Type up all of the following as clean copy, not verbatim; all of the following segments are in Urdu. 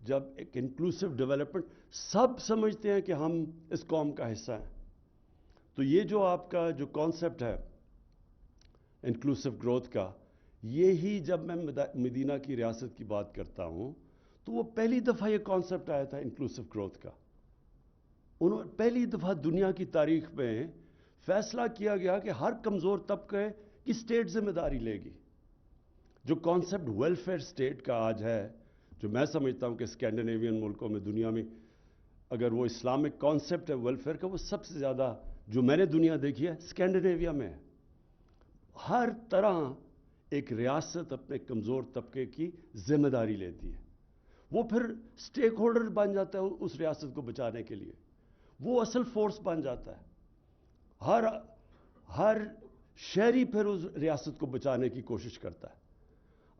جب ایک انکلوسیو ڈیولپمنٹ سب سمجھتے ہیں کہ ہم اس قوم کا حصہ ہیں، تو یہ جو آپ کا جو کانسیپٹ ہے انکلوسیو گروتھ کا، یہی جب میں مدینہ کی ریاست کی بات کرتا ہوں تو وہ پہلی دفعہ یہ کانسیپٹ آیا تھا انکلوسیو گروتھ کا. انہوں پہلی دفعہ دنیا کی تاریخ میں فیصلہ کیا گیا کہ ہر کمزور طبقے کی اسٹیٹ ذمہ داری لے گی. جو کانسیپٹ ویلفیئر اسٹیٹ کا آج ہے، جو میں سمجھتا ہوں کہ اسکینڈینیوین ملکوں میں، دنیا میں اگر وہ اسلامک کانسیپٹ ہے ویلفیئر کا، وہ سب سے زیادہ جو میں نے دنیا دیکھی ہے اسکینڈینیویا میں ہے. ہر طرح ایک ریاست اپنے کمزور طبقے کی ذمہ داری لیتی ہے، وہ پھر اسٹیک ہولڈر بن جاتا ہے اس ریاست کو بچانے کے لیے، وہ اصل فورس بن جاتا ہے. ہر شہری پھر اس ریاست کو بچانے کی کوشش کرتا ہے.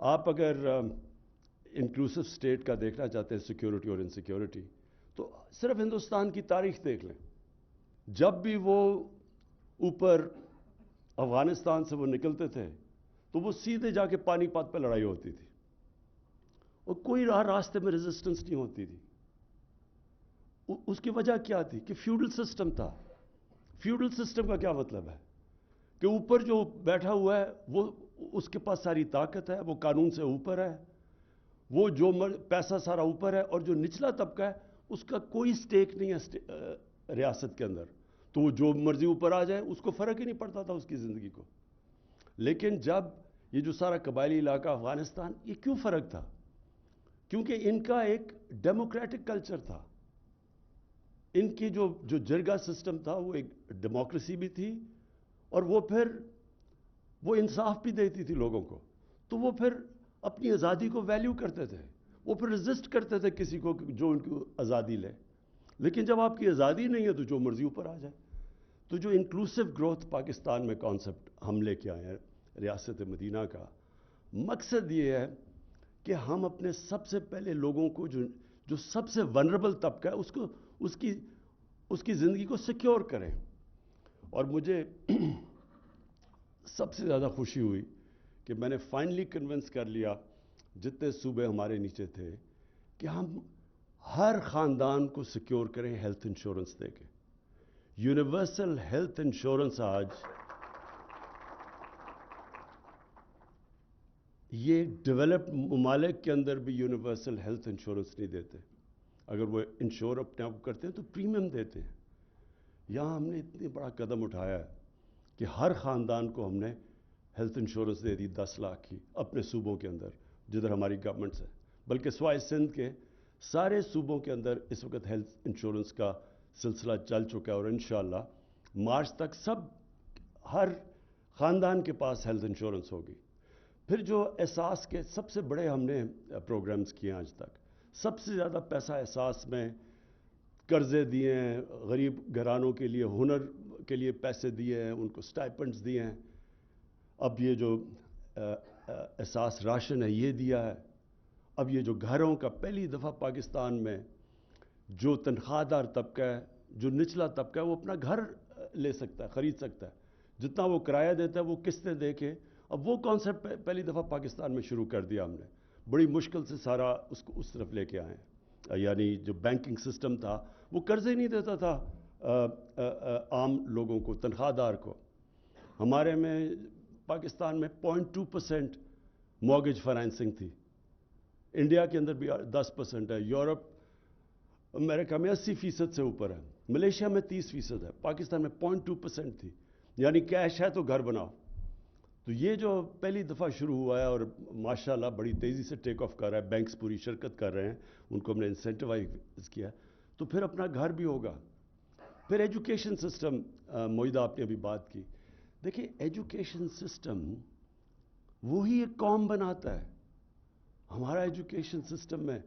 آپ اگر انکلوسیو اسٹیٹ کا دیکھنا چاہتے ہیں سیکیورٹی اور انسیکیورٹی، تو صرف ہندوستان کی تاریخ دیکھ لیں. جب بھی وہ اوپر افغانستان سے وہ نکلتے تھے تو وہ سیدھے جا کے پانی پت پہ لڑائی ہوتی تھی، اور کوئی راستے میں ریزسٹنس نہیں ہوتی تھی. اس کی وجہ کیا تھی کہ فیوڈل سسٹم تھا. فیوڈل سسٹم کا کیا مطلب ہے کہ اوپر جو بیٹھا ہوا ہے وہ اس کے پاس ساری طاقت ہے، وہ قانون سے اوپر ہے، وہ جو پیسہ سارا اوپر ہے، اور جو نچلا طبقہ ہے اس کا کوئی سٹیک نہیں ہے ریاست کے اندر، تو وہ جو مرضی اوپر آ جائے اس کو فرق ہی نہیں پڑتا تھا اس کی زندگی کو. لیکن جب یہ جو سارا قبائلی علاقہ افغانستان، یہ کیوں فرق تھا؟ کیونکہ ان کا ایک ڈیموکریٹک کلچر تھا. ان کی جو جرگہ سسٹم تھا وہ ایک ڈیموکریسی بھی تھی، اور وہ پھر وہ انصاف بھی دیتی تھی لوگوں کو. تو وہ پھر اپنی آزادی کو ویلیو کرتے تھے، وہ پھر ریزسٹ کرتے تھے کسی کو جو ان کی آزادی لے. لیکن جب آپ کی آزادی نہیں ہے تو جو مرضی اوپر آ جائے. تو جو انکلوسیو گروتھ پاکستان میں کانسیپٹ ہم لے کے آئے ہیں ریاست مدینہ کا، مقصد یہ ہے کہ ہم اپنے سب سے پہلے لوگوں کو جو سب سے ونربل طبقہ ہے اس کو اس کی زندگی کو سیکیور کریں. اور مجھے سب سے زیادہ خوشی ہوئی کہ میں نے فائنلی کنونس کر لیا جتنے صوبے ہمارے نیچے تھے کہ ہم ہر خاندان کو سیکیور کریں ہیلتھ انشورنس دے کے. یونیورسل ہیلتھ انشورنس آج یہ ڈیولپڈ ممالک کے اندر بھی یونیورسل ہیلتھ انشورنس نہیں دیتے. اگر وہ انشور اپنے آپ کو کرتے ہیں تو پریمیم دیتے ہیں. یہاں ہم نے اتنی بڑا قدم اٹھایا ہے کہ ہر خاندان کو ہم نے ہیلتھ انشورنس دے دی 10 لاکھ کی اپنے صوبوں کے اندر جدھر ہماری گورنمنٹس ہے. بلکہ سوائے سندھ کے سارے صوبوں کے اندر اس وقت ہیلتھ انشورنس کا سلسلہ چل چکا ہے، اور انشاءاللہ مارچ تک ہر خاندان کے پاس ہیلتھ انشورنس ہوگی. پھر جو احساس کے سب سے بڑے ہم نے پروگرامز کیے ہیں آج تک، سب سے زیادہ پیسہ احساس میں قرضے دیے ہیں، غریب گھرانوں کے لیے ہنر کے لیے پیسے دیے ہیں، ان کو سٹائپنڈز دیے ہیں. اب یہ جو احساس راشن ہے یہ دیا ہے. اب یہ جو گھروں کا پہلی دفعہ پاکستان میں جو تنخواہ دار طبقہ ہے، جو نچلا طبقہ ہے، وہ اپنا گھر لے سکتا ہے، خرید سکتا ہے. جتنا وہ کرایہ دیتا ہے وہ قسطیں دے کے. اب وہ کانسیپٹ پہلی دفعہ پاکستان میں شروع کر دیا ہم نے. بڑی مشکل سے سارا اس کو اس طرف لے کے آئے ہیں. یعنی جو بینکنگ سسٹم تھا وہ قرضے نہیں دیتا تھا عام لوگوں کو، تنخواہ دار کو. ہمارے میں پاکستان میں 0.2% مورگیج فائنینسنگ تھی. انڈیا کے اندر بھی 10% ہے. یورپ امریکہ میں 80% سے اوپر ہے. ملیشیا میں 30% ہے. پاکستان میں 0.2% تھی. یعنی کیش ہے تو گھر بناؤ. تو یہ جو پہلی دفعہ شروع ہوا ہے اور ماشاءاللہ بڑی تیزی سے ٹیک آف کر رہا ہے، بینکس پوری شرکت کر رہے ہیں، ان کو ہم نے انسینٹیوائز کیا، تو پھر اپنا گھر بھی ہوگا. پھر ایجوکیشن سسٹم، معاہدہ آپ نے ابھی بات کی. دیکھیں ایجوکیشن سسٹم وہی ایک قوم بناتا ہے. ہمارا ایجوکیشن سسٹم میں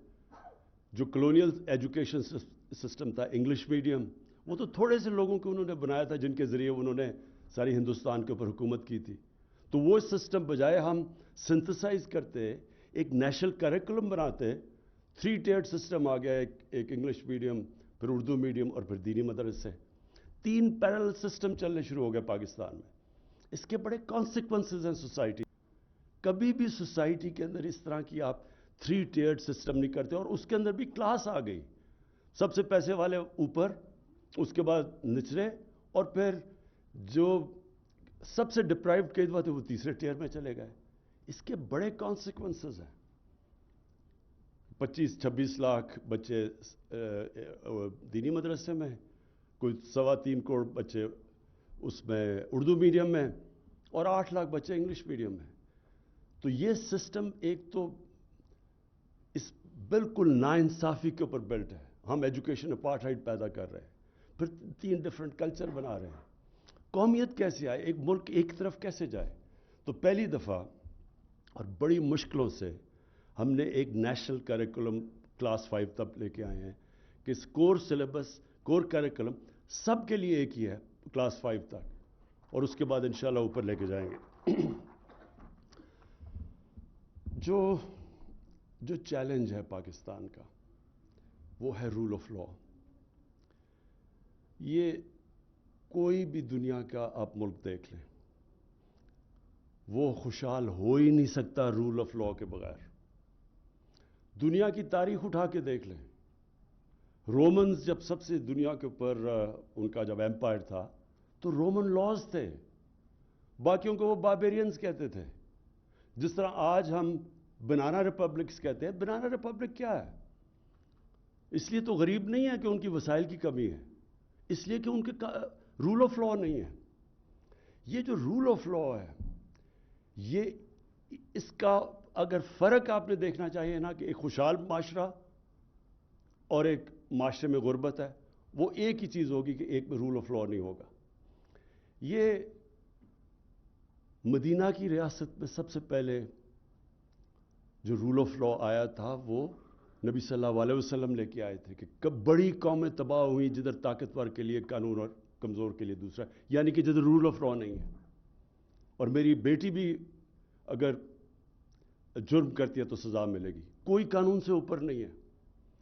جو کلونیل ایجوکیشن سسٹم تھا، انگلش میڈیم، وہ تو تھوڑے سے لوگوں کو انہوں نے بنایا تھا جن کے ذریعے انہوں نے ساری ہندوستان کے اوپر حکومت کی تھی. تو وہ سسٹم بجائے ہم سنتھسائز کرتے، ایک نیشنل کریکولم بناتے. 3 ٹیئر سسٹم آ گیا، ایک انگلش میڈیم، پھر اردو میڈیم، اور پھر دینی مدرسے. 3 پیرل سسٹم چلنے شروع ہو گئے پاکستان میں. اس کے بڑے کانسیکوینسز ہیں سوسائٹی. کبھی بھی سوسائٹی کے اندر اس طرح کی آپ 3 ٹیئرڈ سسٹم نہیں کرتے, اور اس کے اندر بھی کلاس آ گئی. سب سے پیسے والے اوپر, اس کے بعد نچلے, اور پھر جو سب سے ڈپرائیوڈ قیدوا تھے وہ تیسرے ٹیئر میں چلے گئے. اس کے بڑے کانسیکوینسز ہیں. 25-26 لاکھ بچے دینی مدرسے میں, کوئی 3.25 کروڑ بچے اس میں اردو میڈیم میں, اور 8 لاکھ بچے انگلش میڈیم میں. تو یہ سسٹم ایک تو اس بالکل ناانصافی کے اوپر بلٹ ہے. ہم ایجوکیشن اپارٹھائڈ پیدا کر رہے ہیں, پھر 3 ڈفرینٹ کلچر بنا رہے ہیں. قومیت کیسے آئے, ایک ملک ایک طرف کیسے جائے؟ تو پہلی دفعہ اور بڑی مشکلوں سے ہم نے ایک نیشنل کریکولم کلاس 5 تک لے کے آئے ہیں کہ اس کور سلیبس, کور کریکولم سب کے لیے ایک ہی ہے کلاس 5 تک, اور اس کے بعد انشاءاللہ اوپر لے کے جائیں گے. جو چیلنج ہے پاکستان کا وہ ہے رول آف لا. یہ کوئی بھی دنیا کا آپ ملک دیکھ لیں, وہ خوشحال ہو ہی نہیں سکتا رول آف لا کے بغیر. دنیا کی تاریخ اٹھا کے دیکھ لیں. رومنز جب سب سے دنیا کے اوپر ان کا جب ایمپائر تھا تو رومن لاز تھے, باقیوں کو وہ باربیرینز کہتے تھے. جس طرح آج ہم بنانا ریپبلکس کہتے ہیں. بنانا ریپبلک کیا ہے؟ اس لیے تو غریب نہیں ہے کہ ان کی وسائل کی کمی ہے, اس لیے کہ ان کے رول آف لا نہیں ہے. یہ جو رول آف لا ہے, یہ اس کا اگر فرق آپ نے دیکھنا چاہیے نا, کہ ایک خوشحال معاشرہ اور ایک معاشرے میں غربت ہے, وہ ایک ہی چیز ہوگی کہ ایک میں رول آف لا نہیں ہوگا. یہ مدینہ کی ریاست میں سب سے پہلے جو رول آف لا آیا تھا وہ نبی صلی اللہ علیہ وسلم لے کے آئے تھے کہ بڑی قومیں تباہ ہوئیں جدھر طاقتور کے لیے قانون اور کمزور کے لیے دوسرا, یعنی کہ جدھر رول آف لا نہیں ہے. اور میری بیٹی بھی اگر جرم کرتی ہے تو سزا ملے گی. کوئی قانون سے اوپر نہیں ہے.